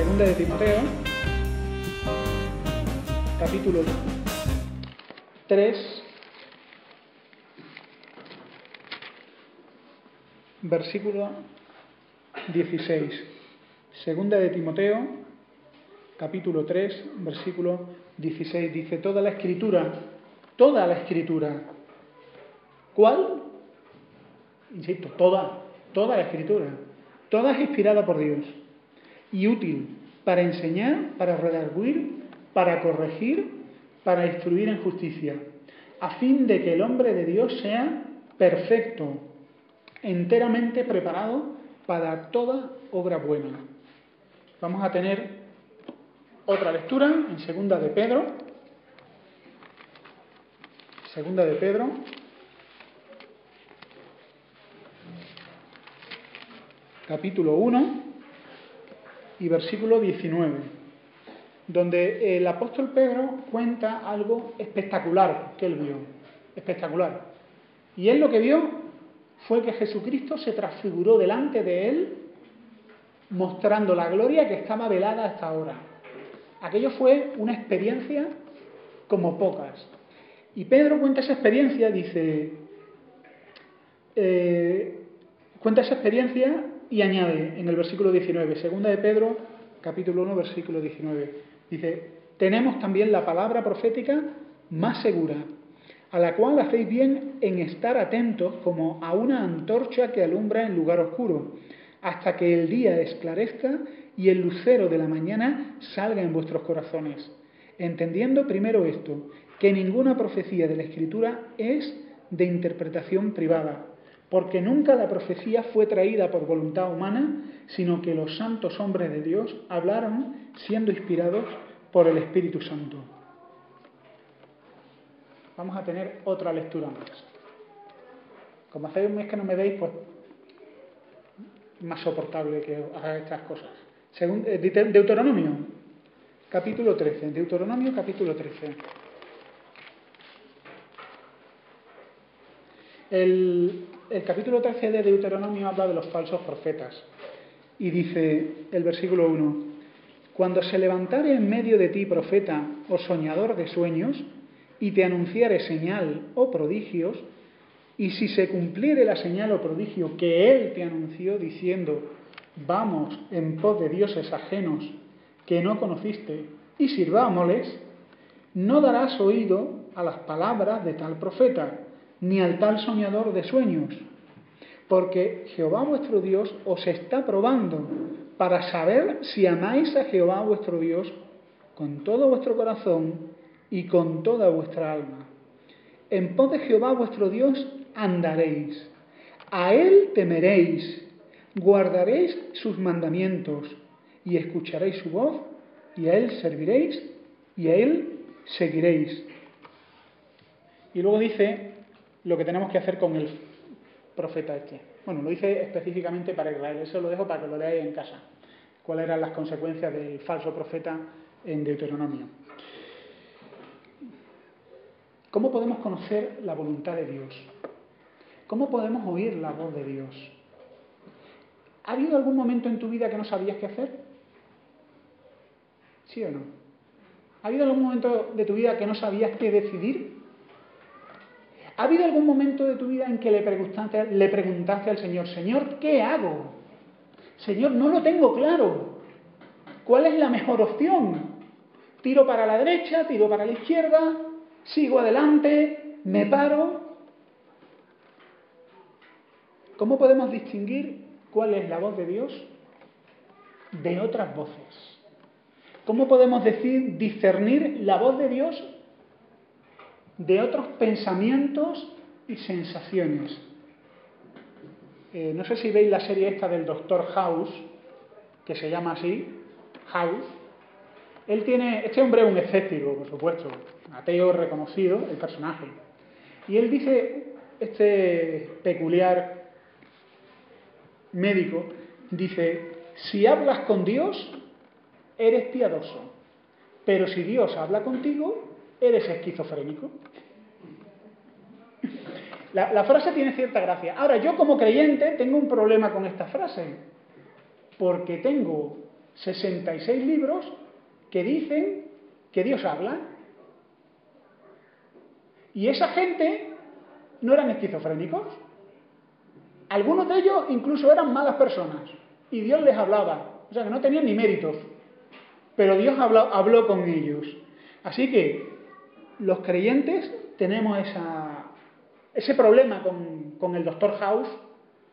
Segunda de Timoteo, capítulo 3, versículo 16. Segunda de Timoteo, capítulo 3, versículo 16. Dice, toda la escritura, ¿cuál? Insisto, toda la escritura, toda es inspirada por Dios y útil para enseñar, para redarguir, para corregir, para instruir en justicia, a fin de que el hombre de Dios sea perfecto, enteramente preparado para toda obra buena. Vamos a tener otra lectura en Segunda de Pedro, capítulo 1 y versículo 19, donde el apóstol Pedro cuenta algo espectacular que él vio, espectacular. Y él lo que vio fue que Jesucristo se transfiguró delante de él, mostrando la gloria que estaba velada hasta ahora. Aquello fue una experiencia como pocas. Y Pedro cuenta esa experiencia, cuenta esa experiencia y añade en el versículo 19, segunda de Pedro, capítulo 1, versículo 19, dice, tenemos también la palabra profética más segura, a la cual hacéis bien en estar atentos como a una antorcha que alumbra en lugar oscuro, hasta que el día esclarezca y el lucero de la mañana salga en vuestros corazones, entendiendo primero esto, que ninguna profecía de la Escritura es de interpretación privada, porque nunca la profecía fue traída por voluntad humana, sino que los santos hombres de Dios hablaron siendo inspirados por el Espíritu Santo. Vamos a tener otra lectura más. Como hace un mes que no me veis, pues más soportable que haga estas cosas. Deuteronomio, capítulo 13. Deuteronomio, capítulo 13. El capítulo 13 de Deuteronomio habla de los falsos profetas. Y dice el versículo 1, cuando se levantare en medio de ti profeta o soñador de sueños, y te anunciare señal o prodigios, y si se cumpliere la señal o prodigio que él te anunció diciendo, vamos en pos de dioses ajenos que no conociste y sirvámosles, no darás oído a las palabras de tal profeta, ni al tal soñador de sueños, porque Jehová vuestro Dios os está probando para saber si amáis a Jehová vuestro Dios con todo vuestro corazón y con toda vuestra alma. En pos de Jehová vuestro Dios andaréis, a él temeréis, guardaréis sus mandamientos y escucharéis su voz y a él serviréis y a él seguiréis. Y luego dice lo que tenemos que hacer con el profeta este. Bueno, lo dice específicamente para Israel, eso lo dejo para que lo leáis en casa. ¿Cuáles eran las consecuencias del falso profeta en Deuteronomio? ¿Cómo podemos conocer la voluntad de Dios? ¿Cómo podemos oír la voz de Dios? ¿Ha habido algún momento en tu vida que no sabías qué hacer? ¿Sí o no? ¿Ha habido algún momento de tu vida que no sabías qué decidir? ¿Ha habido algún momento de tu vida en que le preguntaste al Señor, Señor, ¿qué hago? Señor, no lo tengo claro. ¿Cuál es la mejor opción? ¿Tiro para la derecha? ¿Tiro para la izquierda? ¿Sigo adelante? ¿Me paro? ¿Cómo podemos distinguir cuál es la voz de Dios de otras voces? ¿Cómo podemos discernir la voz de Dios de otros pensamientos y sensaciones? No sé si veis la serie esta del Doctor House, que se llama así, House. Este hombre es un escéptico, por supuesto, ateo reconocido, el personaje. Y él dice, este peculiar médico, dice, si hablas con Dios, eres piadoso, pero si Dios habla contigo, eres esquizofrénico. La frase tiene cierta gracia. Ahora, yo como creyente tengo un problema con esta frase, porque tengo 66 libros que dicen que Dios habla. Y esa gente no eran esquizofrénicos. Algunos de ellos incluso eran malas personas. Y Dios les hablaba. O sea que no tenían ni méritos. Pero Dios habló con ellos. Así que los creyentes tenemos ese problema con el doctor House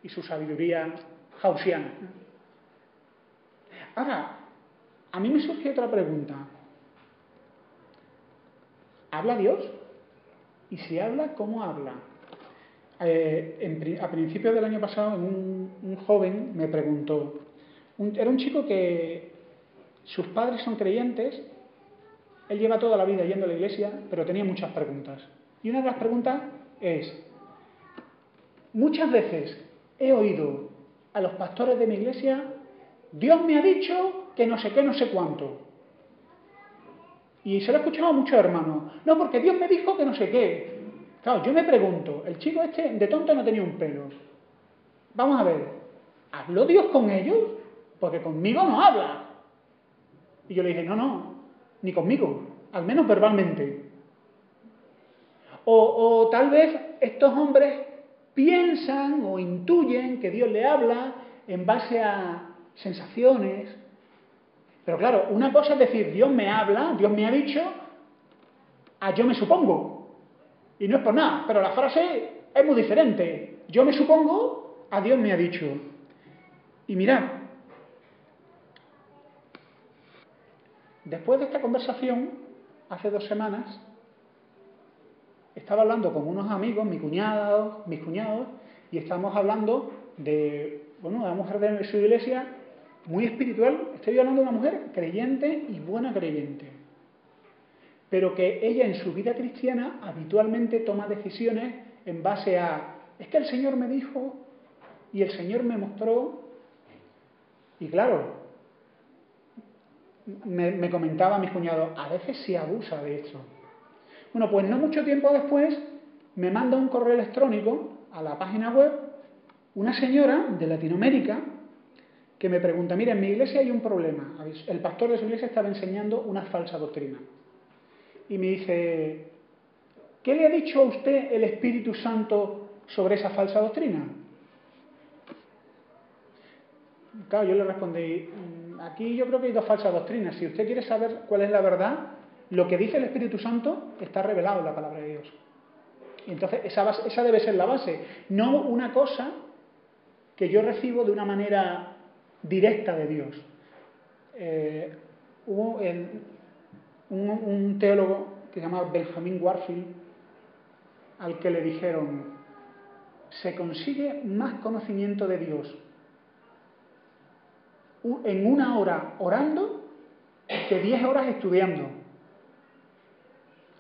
y su sabiduría hausiana. Ahora, a mí me surge otra pregunta. ¿Habla Dios? Y si habla, ¿cómo habla? A principios del año pasado, un joven me preguntó, era un chico que sus padres son creyentes, él lleva toda la vida yendo a la iglesia, pero tenía muchas preguntas. Y una de las preguntas es, muchas veces he oído a los pastores de mi iglesia, Dios me ha dicho que no sé qué, no sé cuánto. Y se lo he escuchado a muchos hermanos. No, porque Dios me dijo que no sé qué. Claro, yo me pregunto, el chico este de tonto no tenía un pelo. Vamos a ver, ¿habló Dios con ellos? Porque conmigo no habla. Y yo le dije, no, ni conmigo, al menos verbalmente. O tal vez estos hombres piensan o intuyen que Dios le habla en base a sensaciones. Pero claro, una cosa es decir, Dios me habla, Dios me ha dicho, a yo me supongo. Y no es por nada, pero la frase es muy diferente. Yo me supongo, a Dios me ha dicho. Y mirad, después de esta conversación, hace 2 semanas, estaba hablando con unos amigos, mis cuñados, y estábamos hablando de una mujer de su iglesia muy espiritual. Estoy hablando de una mujer creyente y buena creyente, pero que ella en su vida cristiana habitualmente toma decisiones en base a, es que el Señor me dijo y el Señor me mostró, y claro, me comentaba mis cuñados, a veces se abusa de esto. Bueno, pues no mucho tiempo después me manda un correo electrónico a la página web una señora de Latinoamérica que me pregunta, mira, en mi iglesia hay un problema. El pastor de su iglesia estaba enseñando una falsa doctrina. Y me dice, ¿qué le ha dicho a usted el Espíritu Santo sobre esa falsa doctrina? Claro, yo le respondí, aquí yo creo que hay 2 falsas doctrinas. Si usted quiere saber cuál es la verdad, lo que dice el Espíritu Santo está revelado en la palabra de Dios. Y entonces esa debe ser la base, no una cosa que yo recibo de una manera directa de Dios. Hubo un teólogo que se llamaba Benjamin Warfield, al que le dijeron, se consigue más conocimiento de Dios en 1 hora orando que 10 horas estudiando.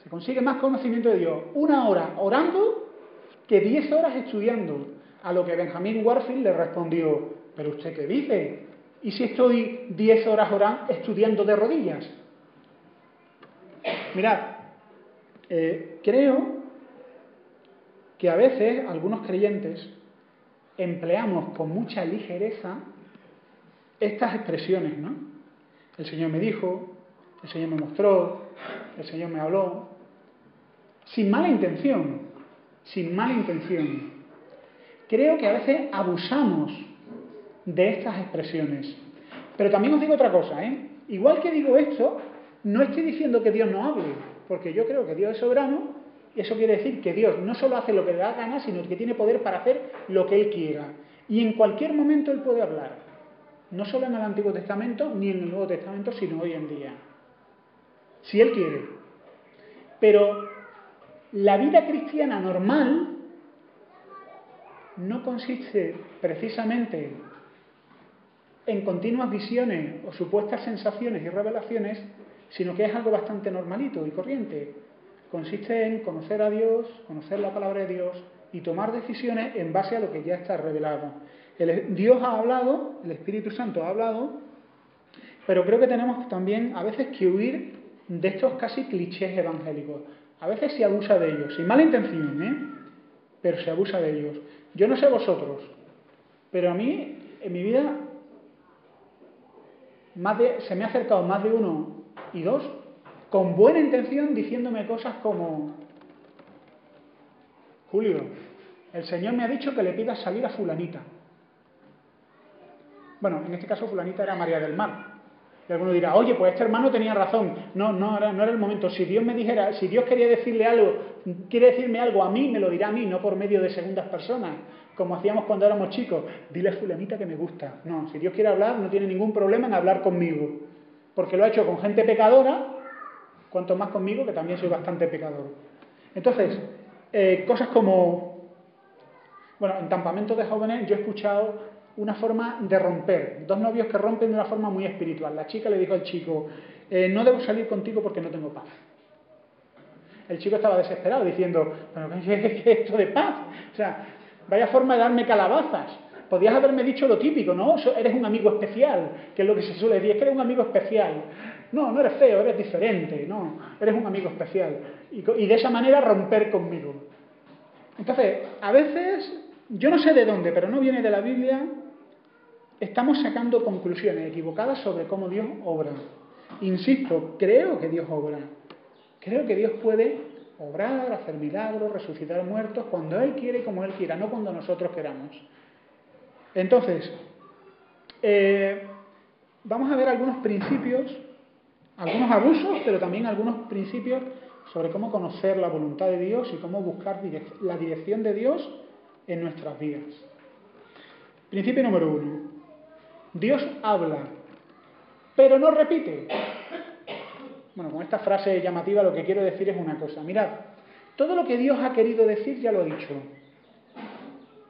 Se consigue más conocimiento de Dios 1 hora orando que 10 horas estudiando. A lo que Benjamin Warfield le respondió, ¿pero usted qué dice? ¿Y si estoy 10 horas estudiando de rodillas? Mirad, creo que a veces algunos creyentes empleamos con mucha ligereza estas expresiones, ¿no? El Señor me dijo, el Señor me mostró, el Señor me habló, sin mala intención, sin mala intención. Creo que a veces abusamos de estas expresiones. Pero también os digo otra cosa, igual que digo esto, no estoy diciendo que Dios no hable, porque yo creo que Dios es soberano, y eso quiere decir que Dios no solo hace lo que le da gana, sino que tiene poder para hacer lo que Él quiera. Y en cualquier momento Él puede hablar. No solo en el Antiguo Testamento, ni en el Nuevo Testamento, sino hoy en día. Si Él quiere. Pero la vida cristiana normal no consiste precisamente en continuas visiones o supuestas sensaciones y revelaciones, sino que es algo bastante normalito y corriente. Consiste en conocer a Dios, conocer la palabra de Dios y tomar decisiones en base a lo que ya está revelado. Dios ha hablado, el Espíritu Santo ha hablado, pero creo que tenemos también a veces que huir de estos casi clichés evangélicos. A veces se abusa de ellos, sin mala intención, pero se abusa de ellos. Yo no sé vosotros, pero a mí, en mi vida, se me ha acercado más de uno y dos, con buena intención, diciéndome cosas como: Julio, el Señor me ha dicho que le pidas salir a fulanita. Bueno, en este caso fulanita era María del Mar. Y alguno dirá: oye, pues este hermano tenía razón. No era el momento. Si Dios quería decirle algo, quiere decirme algo a mí, me lo dirá a mí, no por medio de segundas personas, como hacíamos cuando éramos chicos. Dile a fulanita que me gusta. No, si Dios quiere hablar, no tiene ningún problema en hablar conmigo. Porque lo ha hecho con gente pecadora, cuanto más conmigo, que también soy bastante pecador. Entonces, cosas como... Bueno, en campamentos de jóvenes yo he escuchado una forma de romper. Dos novios que rompen de una forma muy espiritual. La chica le dijo al chico: no debo salir contigo porque no tengo paz. El chico estaba desesperado diciendo: ¿pero qué es esto de paz? O sea, vaya forma de darme calabazas. Podías haberme dicho lo típico, ¿no? Eres un amigo especial, que es lo que se suele decir, es que eres un amigo especial. No eres feo, eres diferente, no, eres un amigo especial. Y de esa manera romper conmigo. Entonces, a veces, yo no sé de dónde, pero no viene de la Biblia, estamos sacando conclusiones equivocadas sobre cómo Dios obra. Insisto, creo que Dios obra. Creo que Dios puede obrar, hacer milagros, resucitar muertos cuando Él quiere y como Él quiera, no cuando nosotros queramos. Entonces, vamos a ver algunos principios, algunos abusos, pero también algunos principios sobre cómo conocer la voluntad de Dios y cómo buscar la dirección de Dios en nuestras vidas. Principio número 1. Dios habla, pero no repite. Bueno, con esta frase llamativa lo que quiero decir es una cosa. Mirad, todo lo que Dios ha querido decir ya lo ha dicho.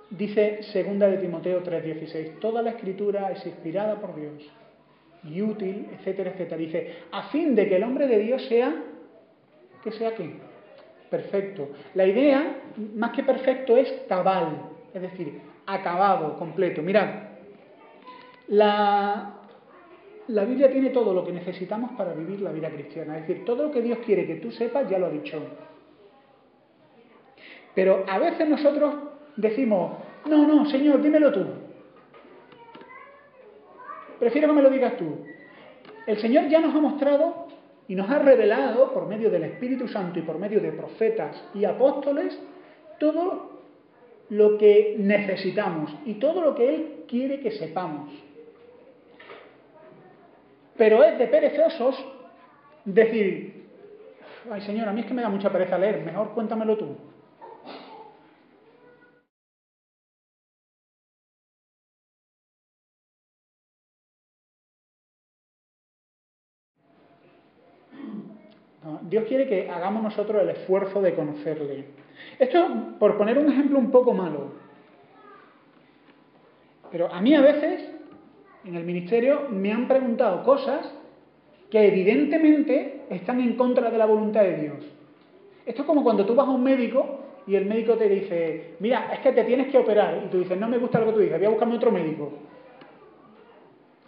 Dice 2 de Timoteo 3:16, toda la escritura es inspirada por Dios y útil, etcétera, etcétera. Dice, a fin de que el hombre de Dios sea, ¿qué sea qué? Perfecto. La idea, más que perfecto, es cabal, es decir, acabado, completo. Mirad, la Biblia tiene todo lo que necesitamos para vivir la vida cristiana. Es decir, todo lo que Dios quiere que tú sepas ya lo ha dicho. Pero a veces nosotros decimos, no, Señor, dímelo tú. Prefiero que me lo digas tú. El Señor ya nos ha mostrado y nos ha revelado por medio del Espíritu Santo y por medio de profetas y apóstoles todo lo que necesitamos y todo lo que Él quiere que sepamos. Pero es de perezosos decir, ay Señor, a mí es que me da mucha pereza leer, mejor cuéntamelo tú. No, Dios quiere que hagamos nosotros el esfuerzo de conocerle. Esto, por poner un ejemplo un poco malo, pero a mí a veces, en el ministerio, me han preguntado cosas que evidentemente están en contra de la voluntad de Dios. Esto es como cuando tú vas a un médico y el médico te dice, mira, es que te tienes que operar. Y tú dices, no me gusta lo que tú dices, voy a buscarme otro médico.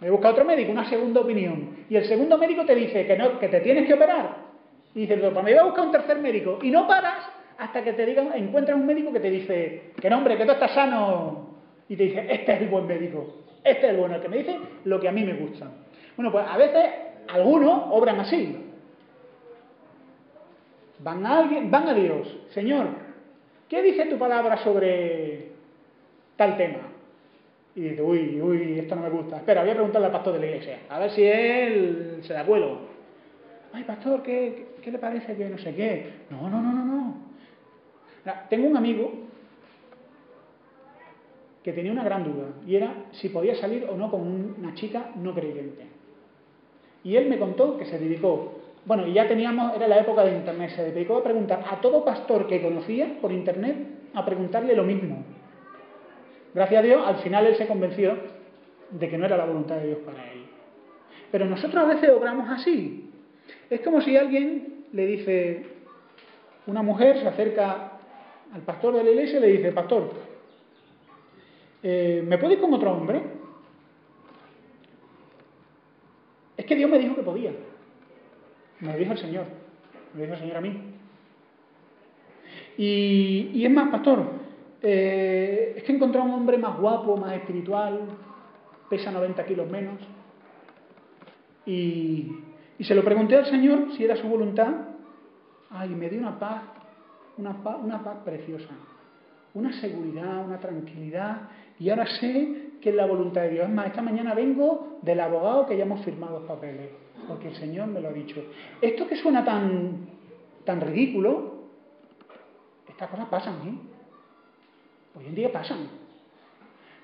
Me busca otro médico, una segunda opinión. Y el segundo médico te dice que no, que te tienes que operar. Y dices, pues me voy a buscar un tercer médico. Y no paras hasta que te digan, encuentras un médico que te dice, que no, hombre, que tú estás sano. Y te dice, este es el buen médico. Este es el bueno, el que me dice lo que a mí me gusta. Bueno, pues a veces algunos obran así. Van a Dios, Señor, ¿qué dice tu palabra sobre tal tema? Y dice, uy, esto no me gusta. Espera, voy a preguntarle al pastor de la iglesia, a ver si él se da cuelo. Ay, pastor, ¿qué le parece que no sé qué? No. Tengo un amigo que tenía una gran duda, y era si podía salir o no con una chica no creyente. Y él me contó que se dedicó, bueno, y ya teníamos, era la época de internet, se dedicó a preguntar a todo pastor que conocía por internet, a preguntarle lo mismo. Gracias a Dios, al final él se convenció de que no era la voluntad de Dios para él. Pero nosotros a veces obramos así. Es como si alguien le dice, una mujer se acerca al pastor de la iglesia y le dice, pastor, ¿me puedo ir con otro hombre? Es que Dios me dijo que podía. Me lo dijo el Señor. Me lo dijo el Señor a mí. Y es más, pastor, es que he encontrado un hombre más guapo, más espiritual, pesa 90 kilos menos. Y se lo pregunté al Señor si era su voluntad. Ay, me dio una paz preciosa, una seguridad, una tranquilidad. Y ahora sé que es la voluntad de Dios. Es más, esta mañana vengo del abogado que ya hemos firmado los papeles, porque el Señor me lo ha dicho. Esto que suena tan ridículo, estas cosas pasan, ¿eh? Hoy en día pasan.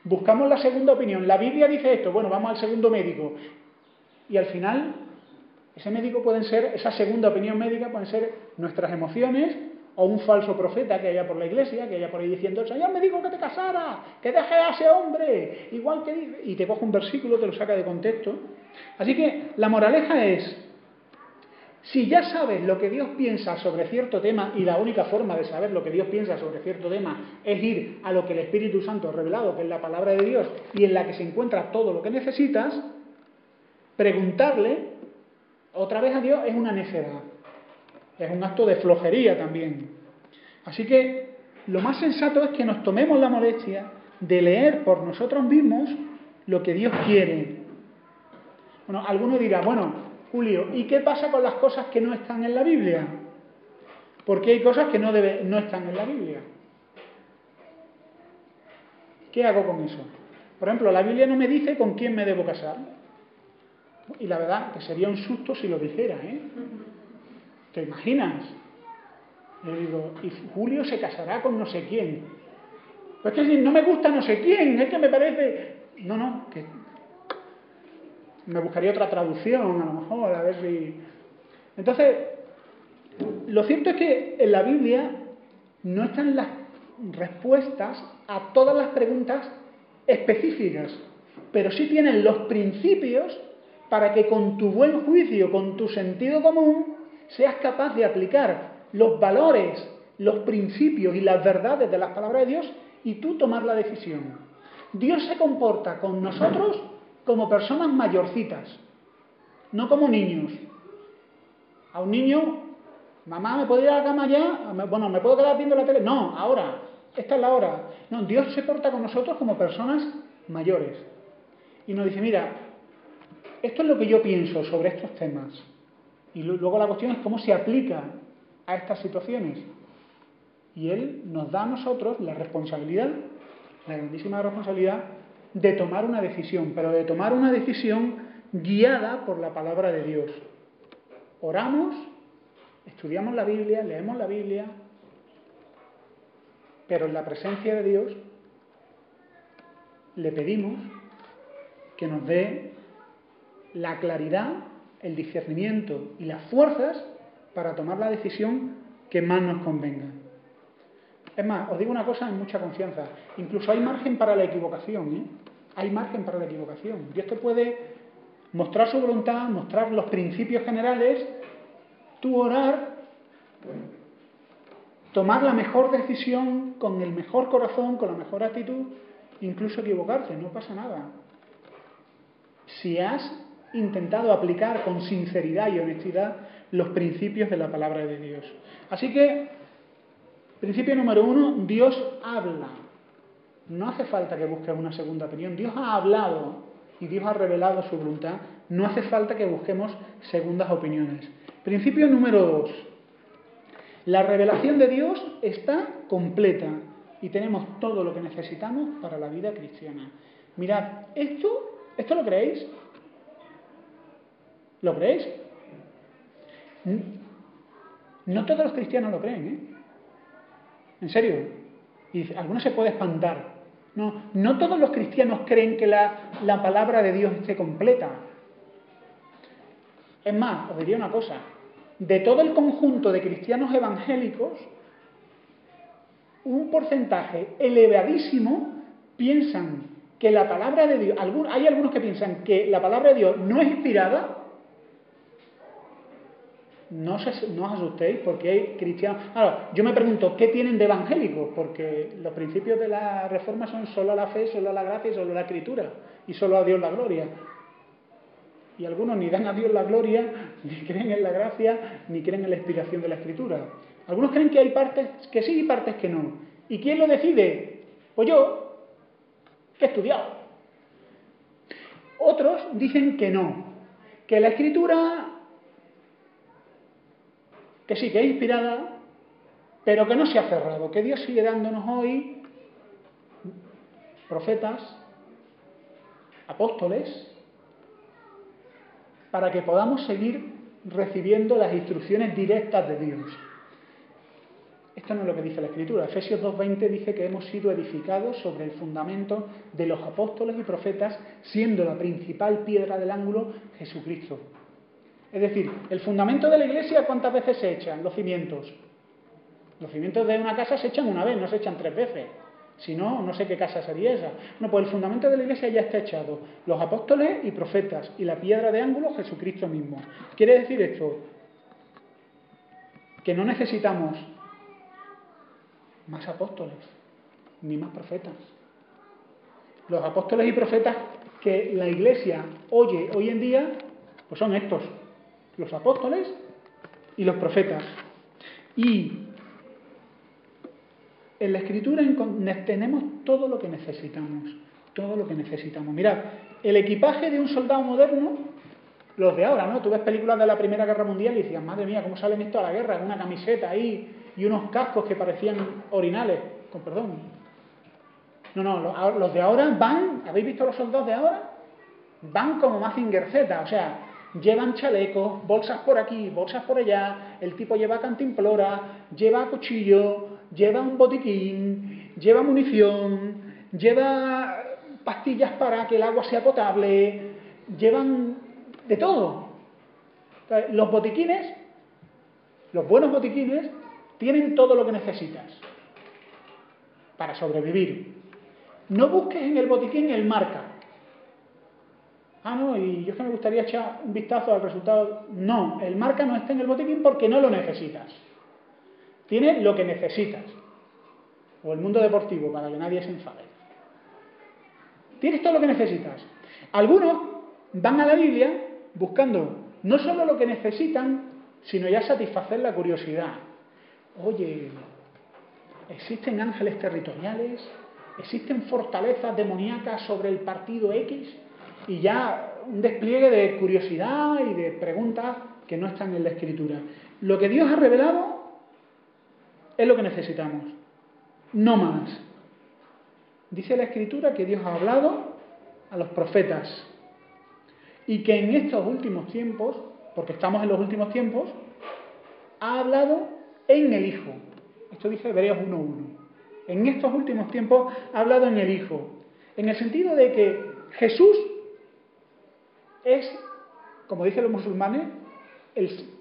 Buscamos la segunda opinión. La Biblia dice esto, bueno, vamos al segundo médico. Y al final, ese médico esa segunda opinión médica pueden ser nuestras emociones o un falso profeta que haya por la iglesia, que haya por ahí diciendo, el Señor me dijo que te casara, que dejes a ese hombre, igual que dice, y te coge un versículo, te lo saca de contexto. Así que la moraleja es, si ya sabes lo que Dios piensa sobre cierto tema, y la única forma de saber lo que Dios piensa sobre cierto tema es ir a lo que el Espíritu Santo ha revelado, que es la palabra de Dios, y en la que se encuentra todo lo que necesitas, preguntarle otra vez a Dios es una necedad. Es un acto de flojería también. Así que lo más sensato es que nos tomemos la molestia de leer por nosotros mismos lo que Dios quiere. Bueno, alguno dirá, bueno, Julio, ¿y qué pasa con las cosas que no están en la Biblia? Porque hay cosas que no están en la Biblia. ¿Qué hago con eso? Por ejemplo, la Biblia no me dice con quién me debo casar. Y la verdad que sería un susto si lo dijera, ¿eh? ¿Te imaginas? Le digo, y Julio se casará con no sé quién. Pues que si no me gusta no sé quién, es que me parece... No, que me buscaría otra traducción, a lo mejor, a ver si... Entonces, lo cierto es que en la Biblia no están las respuestas a todas las preguntas específicas, pero sí tienen los principios para que con tu buen juicio, con tu sentido común, seas capaz de aplicar los valores, los principios y las verdades de las palabras de Dios y tú tomar la decisión. Dios se comporta con nosotros como personas mayorcitas, no como niños. A un niño, mamá, ¿me puedo ir a la cama ya? Bueno, ¿me puedo quedar viendo la tele? No, ahora, esta es la hora. No, Dios se porta con nosotros como personas mayores. Y nos dice, mira, esto es lo que yo pienso sobre estos temas. Y luego la cuestión es cómo se aplica a estas situaciones. Y Él nos da a nosotros la responsabilidad, la grandísima responsabilidad, de tomar una decisión, pero de tomar una decisión guiada por la palabra de Dios. Oramos, estudiamos la Biblia, leemos la Biblia, pero en la presencia de Dios le pedimos que nos dé la claridad, el discernimiento y las fuerzas para tomar la decisión que más nos convenga. Es más, os digo una cosa en mucha confianza, incluso hay margen para la equivocación, ¿eh? Hay margen para la equivocación. Dios te puede mostrar su voluntad, mostrar los principios generales, tú orar, tomar la mejor decisión con el mejor corazón, con la mejor actitud, incluso equivocarte, no pasa nada. Si has intentado aplicar con sinceridad y honestidad los principios de la palabra de Dios. Así que, principio número 1, Dios habla. No hace falta que busques una segunda opinión. Dios ha hablado y Dios ha revelado su voluntad. No hace falta que busquemos segundas opiniones. Principio número 2. La revelación de Dios está completa y tenemos todo lo que necesitamos para la vida cristiana. Mirad, ¿esto lo creéis? ¿Lo creéis? No todos los cristianos lo creen, ¿eh? En serio. Y algunos se puede espantar. No todos los cristianos creen que la palabra de Dios esté completa. Es más, os diría una cosa. De todo el conjunto de cristianos evangélicos, un porcentaje elevadísimo piensan que la palabra de Dios, hay algunos que piensan que la palabra de Dios no es inspirada. No os asustéis porque hay cristianos... Ahora, yo me pregunto, ¿qué tienen de evangélicos? Porque los principios de la Reforma son solo la fe, solo la gracia y solo la Escritura. Y solo a Dios la gloria. Y algunos ni dan a Dios la gloria, ni creen en la gracia, ni creen en la inspiración de la Escritura. Algunos creen que hay partes que sí y partes que no. ¿Y quién lo decide? Pues yo, que he estudiado. Otros dicen que no, Que la Escritura, que sí, que es inspirada, pero que no se ha cerrado, que Dios sigue dándonos hoy profetas, apóstoles, para que podamos seguir recibiendo las instrucciones directas de Dios. Esto no es lo que dice la Escritura. Efesios 2:20 dice que hemos sido edificados sobre el fundamento de los apóstoles y profetas, siendo la principal piedra del ángulo Jesucristo. Es decir, el fundamento de la iglesia, ¿cuántas veces se echan? Los cimientos. Los cimientos de una casa se echan una vez, no se echan 3 veces. Si no, no sé qué casa sería esa. No, pues el fundamento de la iglesia ya está echado. Los apóstoles y profetas, y la piedra de ángulo, Jesucristo mismo. Quiere decir esto, que no necesitamos más apóstoles, ni más profetas. Los apóstoles y profetas que la iglesia oye hoy en día, pues son estos, los apóstoles y los profetas. Y en la Escritura tenemos todo lo que necesitamos, todo lo que necesitamos. Mirad, el equipaje de un soldado moderno, los de ahora, ¿no? Tú ves películas de la Primera Guerra Mundial y decías, madre mía, ¿cómo salen esto a la guerra? Una camiseta ahí y unos cascos que parecían orinales, con perdón. No, los de ahora van, ¿habéis visto los soldados de ahora? Van como Mazinger Z, o sea, llevan chalecos, bolsas por aquí, bolsas por allá, el tipo lleva cantimplora, lleva cuchillo, lleva un botiquín, lleva munición, lleva pastillas para que el agua sea potable, llevan de todo. Los botiquines, los buenos botiquines, tienen todo lo que necesitas para sobrevivir. No busques en el botiquín el marca. No, y yo es que me gustaría echar un vistazo al resultado. No, el marca no está en el botiquín porque no lo necesitas. Tienes lo que necesitas. O el mundo deportivo, para que nadie se enfade. Tienes todo lo que necesitas. Algunos van a la Biblia buscando no solo lo que necesitan, sino ya satisfacer la curiosidad. Oye, ¿existen ángeles territoriales? ¿Existen fortalezas demoníacas sobre el partido X? Y ya un despliegue de curiosidad y de preguntas que no están en la Escritura. Lo que Dios ha revelado es lo que necesitamos, no más. Dice la Escritura que Dios ha hablado a los profetas y que en estos últimos tiempos, porque estamos en los últimos tiempos, ha hablado en el Hijo. Esto dice Hebreos 1:1. En estos últimos tiempos ha hablado en el Hijo. En el sentido de que Jesús es, como dicen los musulmanes,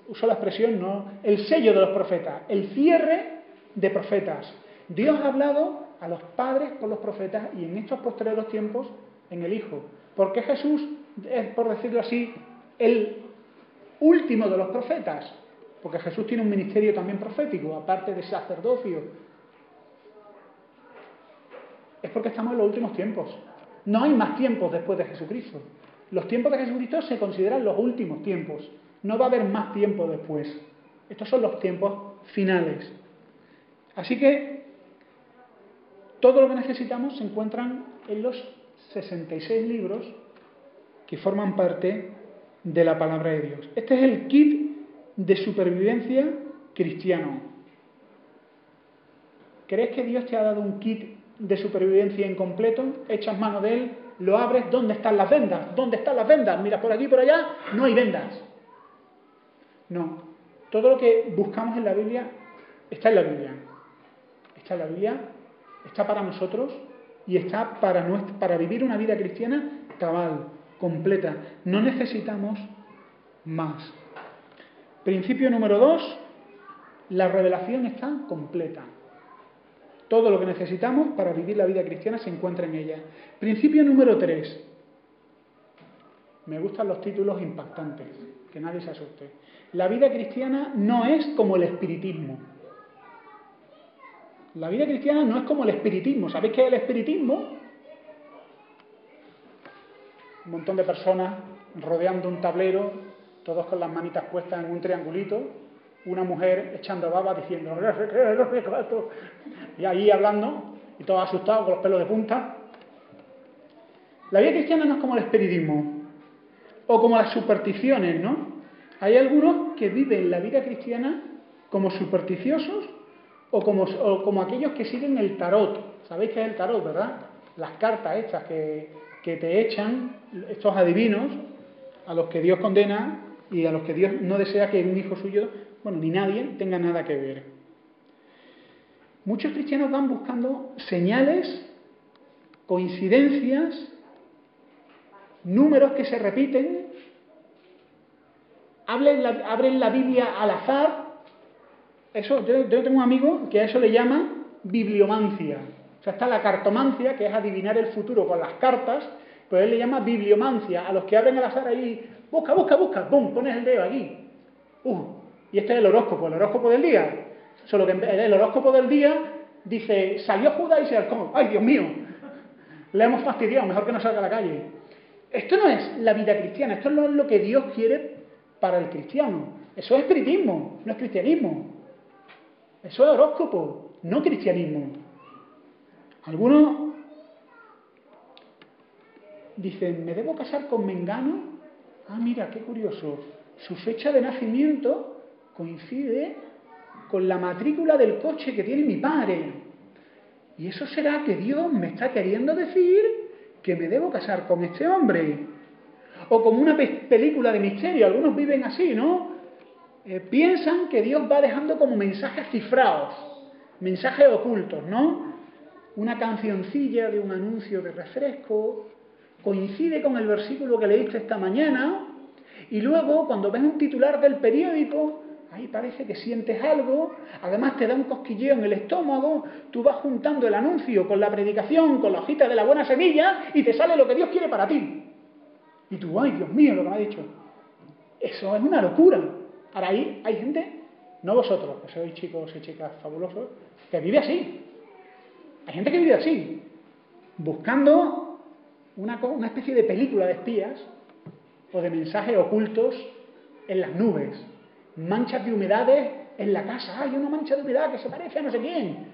uso la expresión, no, el sello de los profetas, el cierre de profetas. Dios ha hablado a los padres por los profetas y en estos posteriores tiempos en el Hijo. Porque Jesús es, por decirlo así, el último de los profetas. Porque Jesús tiene un ministerio también profético, aparte de sacerdocio. Es porque estamos en los últimos tiempos. No hay más tiempos después de Jesucristo. Los tiempos de Jesucristo se consideran los últimos tiempos. No va a haber más tiempo después. Estos son los tiempos finales. Así que todo lo que necesitamos se encuentran en los 66 libros que forman parte de la palabra de Dios. Este es el kit de supervivencia cristiano. ¿Crees que Dios te ha dado un kit de supervivencia incompleto? Echas mano de él, lo abres, ¿dónde están las vendas? ¿Dónde están las vendas? Miras por aquí y por allá, no hay vendas. No, todo lo que buscamos en la Biblia está en la Biblia. Está en la Biblia, está para nosotros y está para vivir una vida cristiana cabal, completa. No necesitamos más. Principio número 2, la revelación está completa. Todo lo que necesitamos para vivir la vida cristiana se encuentra en ella. Principio número 3. Me gustan los títulos impactantes, que nadie se asuste. La vida cristiana no es como el espiritismo. La vida cristiana no es como el espiritismo. ¿Sabéis qué es el espiritismo? Un montón de personas rodeando un tablero, todos con las manitas puestas en un triangulito, una mujer echando baba diciendo y ahí hablando y todos asustados con los pelos de punta. La vida cristiana no es como el espiritismo. O como las supersticiones, ¿no? Hay algunos que viven la vida cristiana como supersticiosos o como aquellos que siguen el tarot. ¿Sabéis qué es el tarot, verdad? Las cartas estas que te echan estos adivinos a los que Dios condena y a los que Dios no desea que un hijo suyo, bueno, ni nadie, tenga nada que ver. Muchos cristianos van buscando señales, coincidencias, números que se repiten, abren la Biblia al azar. Yo tengo un amigo que a eso le llama bibliomancia. O sea, está la cartomancia, que es adivinar el futuro con las cartas, pero él le llama bibliomancia, a los que abren al azar ahí, busca, ¡pum!, pones el dedo aquí. Y este es el horóscopo del día. Solo que el horóscopo del día dice, salió Judas y se halcón. ¡Ay, Dios mío! Le hemos fastidiado, mejor que no salga a la calle. Esto no es la vida cristiana, esto no es lo que Dios quiere para el cristiano. Eso es espiritismo, no es cristianismo. Eso es horóscopo, no cristianismo. Algunos dicen, ¿me debo casar con Mengano? Ah, mira, qué curioso. Su fecha de nacimiento coincide con la matrícula del coche que tiene mi padre. ¿Y eso será que Dios me está queriendo decir que me debo casar con este hombre? O como una película de misterio, algunos viven así, ¿no? Piensan que Dios va dejando como mensajes cifrados, mensajes ocultos, ¿no? Una cancioncilla de un anuncio de refresco coincide con el versículo que leíste esta mañana y luego cuando ves un titular del periódico, ahí parece que sientes algo, además te da un cosquilleo en el estómago, tú vas juntando el anuncio con la predicación, con la hojita de la buena semilla y te sale lo que Dios quiere para ti. Y tú, ¡ay, Dios mío, lo que me ha dicho! Eso es una locura. Ahora ahí hay gente, no vosotros, que sois chicos y chicas fabulosos, que vive así. Hay gente que vive así, buscando una especie de película de espías o de mensajes ocultos en las nubes, manchas de humedades en la casa. Hay una mancha de humedad que se parece a no sé quién.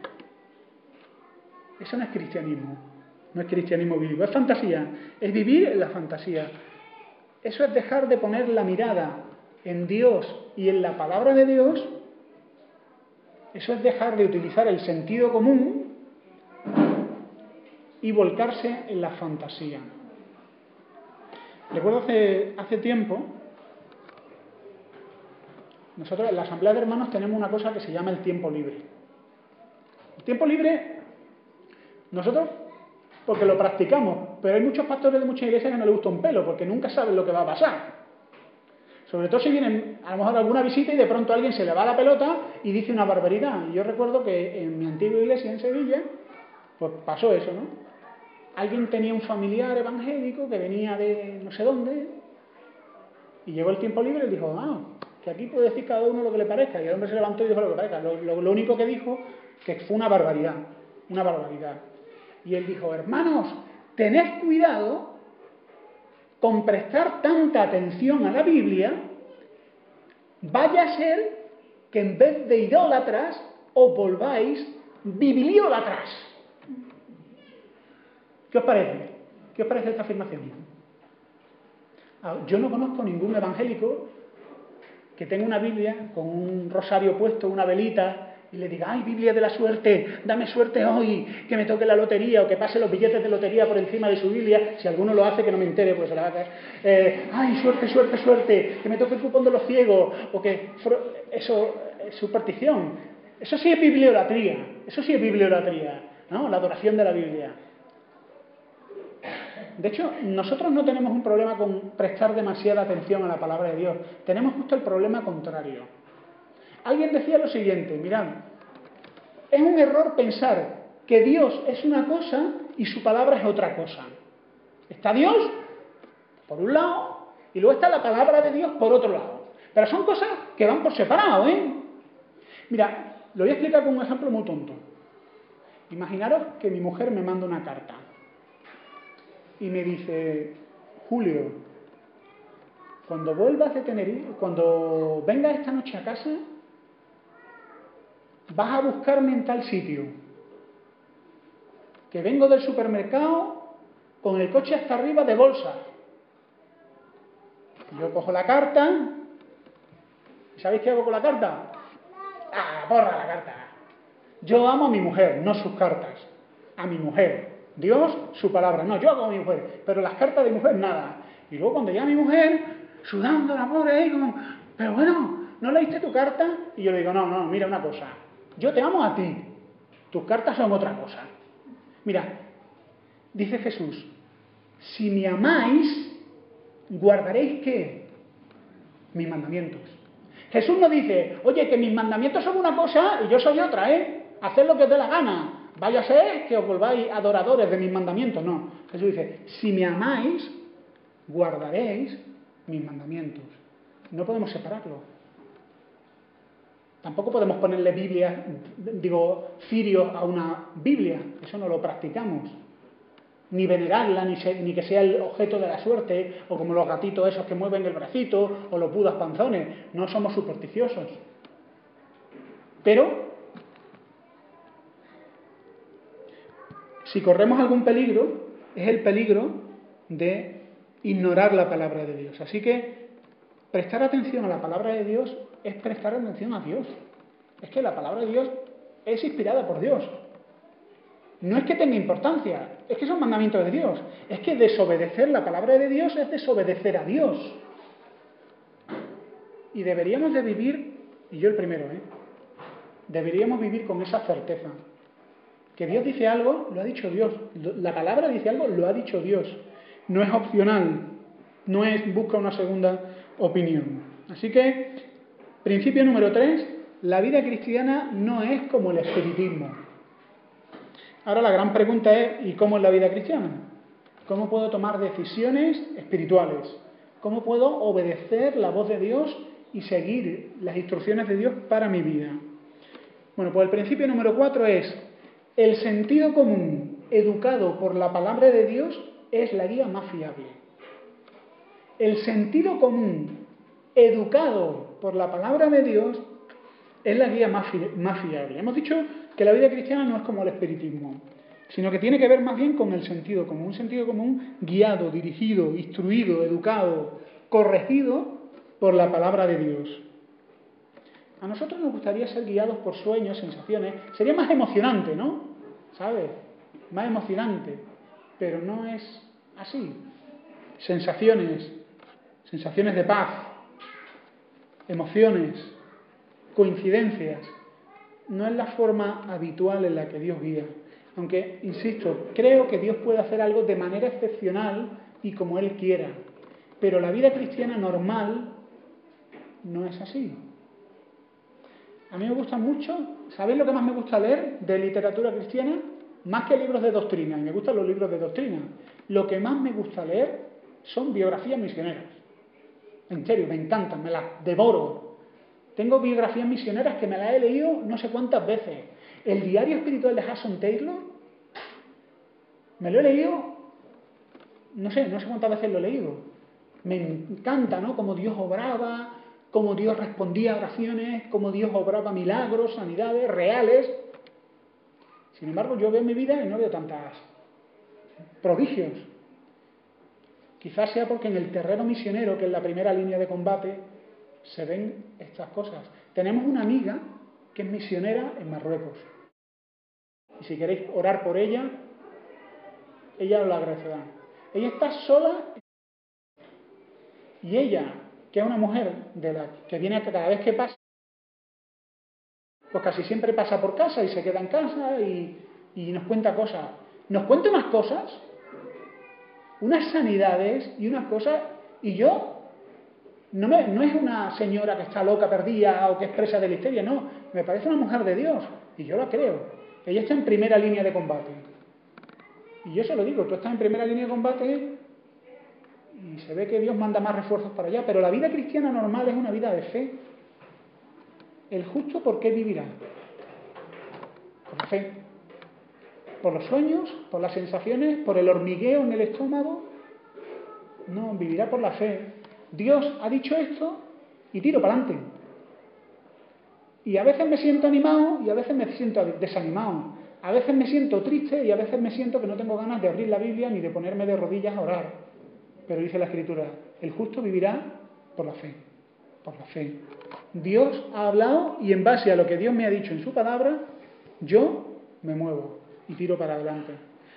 Eso no es cristianismo, no es cristianismo bíblico, es fantasía, es vivir en la fantasía. Eso es dejar de poner la mirada en Dios y en la palabra de Dios. Eso es dejar de utilizar el sentido común y volcarse en la fantasía. Recuerdo hace tiempo, nosotros en la Asamblea de Hermanos tenemos una cosa que se llama el tiempo libre. El tiempo libre, nosotros, porque lo practicamos, pero hay muchos pastores de muchas iglesias que no les gusta un pelo, porque nunca saben lo que va a pasar. Sobre todo si vienen a lo mejor a alguna visita y de pronto a alguien se le va la pelota y dice una barbaridad. Y yo recuerdo que en mi antigua iglesia en Sevilla, pues pasó eso, ¿no? Alguien tenía un familiar evangélico que venía de no sé dónde y llegó el tiempo libre y dijo, que aquí puede decir cada uno lo que le parezca. Y el hombre se levantó y dijo lo que parezca. Lo único que dijo que fue una barbaridad, una barbaridad. Y él dijo, hermanos, tened cuidado con prestar tanta atención a la Biblia, vaya a ser que en vez de idólatras os volváis bibliólatras. ¿Qué os parece? ¿Qué os parece esta afirmación? Yo no conozco ningún evangélico que tenga una Biblia con un rosario puesto, una velita, y le diga, ¡ay, Biblia de la suerte! ¡Dame suerte hoy! Que me toque la lotería o que pase los billetes de lotería por encima de su Biblia. Si alguno lo hace, que no me entere, pues se la va a caer. ¡Ay, suerte, suerte, suerte! Que me toque el cupón de los ciegos. O que eso es superstición. Eso sí es bibliolatría. Eso sí es bibliolatría, ¿no? La adoración de la Biblia. De hecho, nosotros no tenemos un problema con prestar demasiada atención a la palabra de Dios. Tenemos justo el problema contrario. Alguien decía lo siguiente, mirad, es un error pensar que Dios es una cosa y su palabra es otra cosa. Está Dios, por un lado, y luego está la palabra de Dios por otro lado. Pero son cosas que van por separado, ¿eh? Mira, lo voy a explicar con un ejemplo muy tonto. Imaginaros que mi mujer me manda una carta y me dice, Julio, cuando vuelvas de Tenerife, cuando vengas esta noche a casa, vas a buscarme en tal sitio, que vengo del supermercado con el coche hasta arriba de bolsa. Yo cojo la carta. ¿Sabéis qué hago con la carta? ¡Ah, borra la carta! Yo amo a mi mujer, no sus cartas. A mi mujer. Dios, su palabra. No, yo amo a mi mujer. Pero las cartas de mi mujer, nada. Y luego cuando llega mi mujer, sudando la pobre ahí, como, pero bueno, ¿no leíste tu carta? Y yo le digo, no, mira una cosa. Yo te amo a ti. Tus cartas son otra cosa. Mira, dice Jesús, si me amáis, guardaréis ¿qué? Mis mandamientos. Jesús no dice, oye, que mis mandamientos son una cosa y yo soy otra, haced lo que os dé la gana. Vaya a ser que os volváis adoradores de mis mandamientos. No, Jesús dice, si me amáis, guardaréis mis mandamientos. No podemos separarlo. Tampoco podemos ponerle cirios a una Biblia. Eso no lo practicamos. Ni venerarla, ni que sea el objeto de la suerte, o como los gatitos esos que mueven el bracito, o los budas panzones. No somos supersticiosos. Pero, si corremos algún peligro, es el peligro de ignorar la palabra de Dios. Así que, prestar atención a la palabra de Dios es prestar atención a Dios. Es que la palabra de Dios es inspirada por Dios. No es que tenga importancia, es que son mandamientos de Dios. Es que desobedecer la palabra de Dios es desobedecer a Dios. Y deberíamos de vivir, y yo el primero, deberíamos vivir con esa certeza. Que Dios dice algo, lo ha dicho Dios. La palabra dice algo, lo ha dicho Dios. No es opcional, no es busca una segunda opinión. Así que, principio número 3, la vida cristiana no es como el espiritismo. Ahora la gran pregunta es, ¿y cómo es la vida cristiana? ¿Cómo puedo tomar decisiones espirituales? ¿Cómo puedo obedecer la voz de Dios y seguir las instrucciones de Dios para mi vida? Bueno, pues el principio número 4 es, el sentido común educado por la palabra de Dios es la guía más fiable. El sentido común educado por la palabra de Dios es la guía más fiable. Hemos dicho que la vida cristiana no es como el espiritismo, sino que tiene que ver más bien con el sentido común. Un sentido común guiado, dirigido, instruido, educado, corregido por la palabra de Dios. A nosotros nos gustaría ser guiados por sueños, sensaciones. Sería más emocionante, ¿no? ¿Sabes? Más emocionante. Pero no es así. Sensaciones de paz, emociones, coincidencias. No es la forma habitual en la que Dios guía. Aunque, insisto, creo que Dios puede hacer algo de manera excepcional y como Él quiera. Pero la vida cristiana normal no es así. A mí me gusta mucho, ¿sabéis lo que más me gusta leer de literatura cristiana? Más que libros de doctrina, y me gustan los libros de doctrina. Lo que más me gusta leer son biografías misioneras. En serio, me encantan, me las devoro. Tengo biografías misioneras que me las he leído no sé cuántas veces. El diario espiritual de Hudson Taylor, me lo he leído, no sé cuántas veces lo he leído. Me encanta, ¿no? Cómo Dios obraba, cómo Dios respondía a oraciones, cómo Dios obraba milagros, sanidades reales. Sin embargo, yo veo mi vida y no veo tantos prodigios. Quizás sea porque en el terreno misionero, que es la primera línea de combate, se ven estas cosas. Tenemos una amiga que es misionera en Marruecos. Y si queréis orar por ella, ella os lo agradecerá. Ella está sola y ella, que es una mujer de la que viene cada vez que pasa, pues casi siempre pasa por casa y se queda en casa y nos cuenta cosas. Nos cuenta unas cosas, unas sanidades y unas cosas, y yo no es una señora que está loca, perdida o que es presa de la histeria, no, me parece una mujer de Dios y yo la creo. Ella está en primera línea de combate. Y yo se lo digo, tú estás en primera línea de combate y se ve que Dios manda más refuerzos para allá, pero la vida cristiana normal es una vida de fe. El justo, ¿por qué vivirá? Por la fe. Por los sueños, por las sensaciones, por el hormigueo en el estómago. No, vivirá por la fe. Dios ha dicho esto y tiro para adelante. Y a veces me siento animado y a veces me siento desanimado. A veces me siento triste y a veces me siento que no tengo ganas de abrir la Biblia ni de ponerme de rodillas a orar. Pero dice la Escritura, el justo vivirá Por la fe. Por la fe. Dios ha hablado y en base a lo que Dios me ha dicho en su palabra, yo me muevo y tiro para adelante.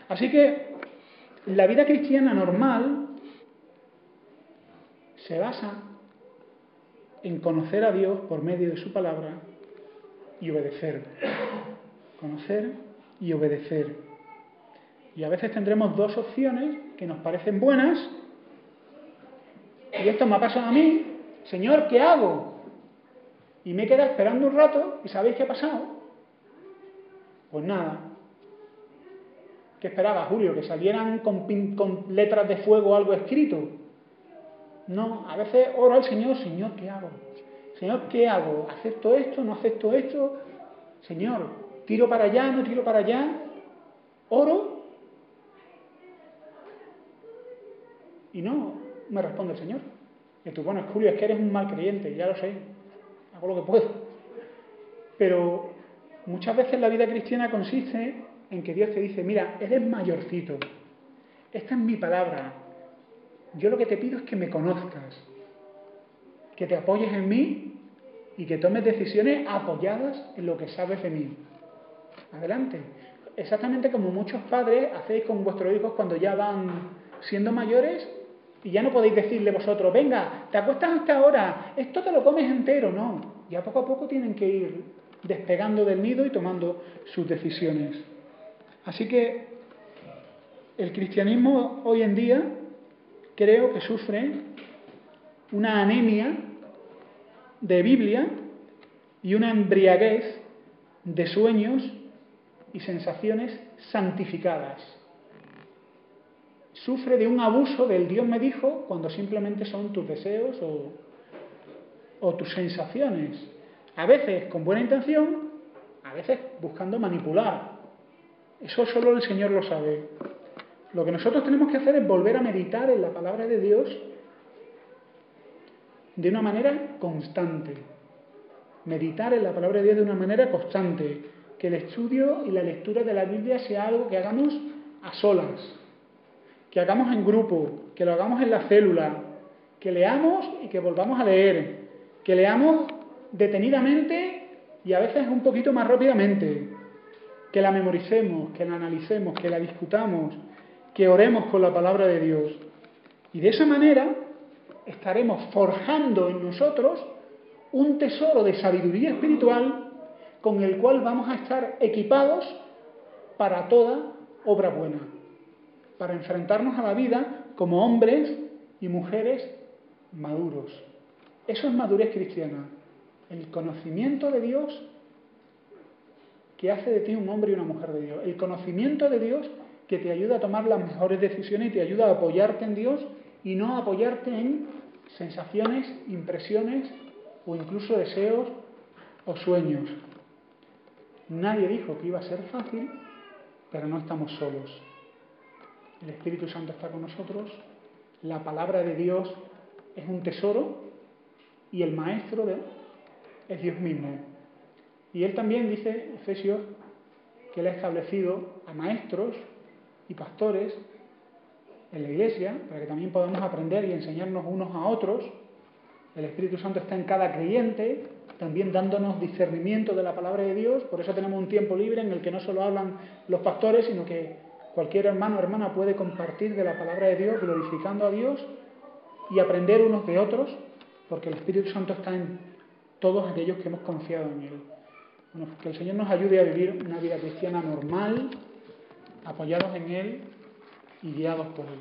Así que la vida cristiana normal se basa en conocer a Dios por medio de su palabra y obedecer. Conocer y obedecer. Y a veces tendremos dos opciones que nos parecen buenas. Y esto me ha pasado a mí. Señor, ¿qué hago? Y me he quedado esperando un rato. ¿Y sabéis qué ha pasado? Pues nada. ¿Qué esperaba, Julio? ¿Que salieran con letras de fuego algo escrito? No, a veces oro al Señor. Señor, ¿qué hago? Señor, ¿qué hago? ¿Acepto esto? ¿No acepto esto? Señor, ¿tiro para allá? ¿No tiro para allá? Oro. Y no me responde el Señor. Y tú, bueno, Julio, es que eres un mal creyente, ya lo sé, hago lo que puedo. Pero muchas veces la vida cristiana consiste en que Dios te dice, mira, eres mayorcito, esta es mi palabra, yo lo que te pido es que me conozcas, que te apoyes en mí y que tomes decisiones apoyadas en lo que sabes de mí. Adelante. Exactamente como muchos padres hacéis con vuestros hijos cuando ya van siendo mayores. Y ya no podéis decirle vosotros, venga, te acuestas hasta ahora, esto te lo comes entero. No, ya poco a poco tienen que ir despegando del nido y tomando sus decisiones. Así que el cristianismo hoy en día creo que sufre una anemia de Biblia y una embriaguez de sueños y sensaciones santificadas. Sufre de un abuso del Dios me dijo cuando simplemente son tus deseos o tus sensaciones. A veces con buena intención, a veces buscando manipular. Eso solo el Señor lo sabe. Lo que nosotros tenemos que hacer es volver a meditar en la palabra de Dios de una manera constante. Meditar en la palabra de Dios de una manera constante. Que el estudio y la lectura de la Biblia sea algo que hagamos a solas. Que hagamos en grupo, que lo hagamos en la célula, que leamos y que volvamos a leer, que leamos detenidamente y a veces un poquito más rápidamente, que la memoricemos, que la analicemos, que la discutamos, que oremos con la palabra de Dios. Y de esa manera estaremos forjando en nosotros un tesoro de sabiduría espiritual con el cual vamos a estar equipados para toda obra buena. Para enfrentarnos a la vida como hombres y mujeres maduros. Eso es madurez cristiana. El conocimiento de Dios que hace de ti un hombre y una mujer de Dios. El conocimiento de Dios que te ayuda a tomar las mejores decisiones y te ayuda a apoyarte en Dios y no a apoyarte en sensaciones, impresiones o incluso deseos o sueños. Nadie dijo que iba a ser fácil, pero no estamos solos. El Espíritu Santo está con nosotros, la palabra de Dios es un tesoro y el maestro es Dios mismo. Y él también dice, Efesios, que él ha establecido a maestros y pastores en la iglesia para que también podamos aprender y enseñarnos unos a otros. El Espíritu Santo está en cada creyente, también dándonos discernimiento de la palabra de Dios. Por eso tenemos un tiempo libre en el que no solo hablan los pastores, sino que cualquier hermano o hermana puede compartir de la palabra de Dios, glorificando a Dios y aprender unos de otros, porque el Espíritu Santo está en todos aquellos que hemos confiado en Él. Bueno, que el Señor nos ayude a vivir una vida cristiana normal, apoyados en Él y guiados por Él.